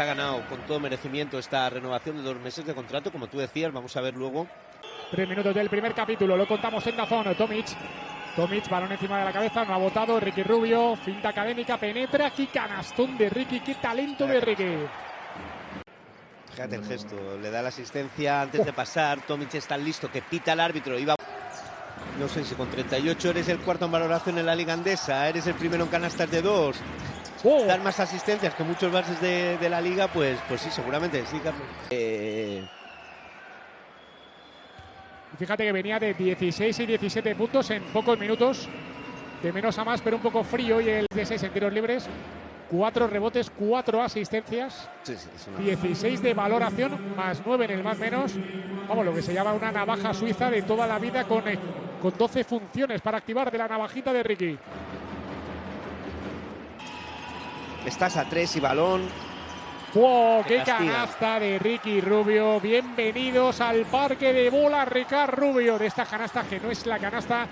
Ha ganado con todo merecimiento esta renovación de 2 meses de contrato, como tú decías. Vamos a ver luego. 3 minutos del primer capítulo, lo contamos en Dazón. Tomic, balón encima de la cabeza, no ha botado. Ricky Rubio, finta académica, penetra. Qué canastón de Ricky, qué talento de Ricky. Fíjate el gesto, le da la asistencia antes de pasar. Tomic está listo, que pita el árbitro. No sé si con 38 eres el cuarto en valoración en la Liga Andesa, eres el primero en canastas de 2. Dar más asistencias que muchos bases de la liga, pues sí, seguramente sí, Carlos. Fíjate que venía de 16 y 17 puntos en pocos minutos, de menos a más, pero un poco frío. Y el de 6 en tiros libres, 4 rebotes, 4 asistencias, 16 de valoración, más 9 en el más menos. Vamos, lo que se llama una navaja suiza de toda la vida, con 12 funciones para activar de la navajita de Ricky. Estás a 3 y balón. ¡Wow! ¡Qué canasta de Ricky Rubio! Bienvenidos al parque de bola Ricard Rubio, de esta canasta que no es la canasta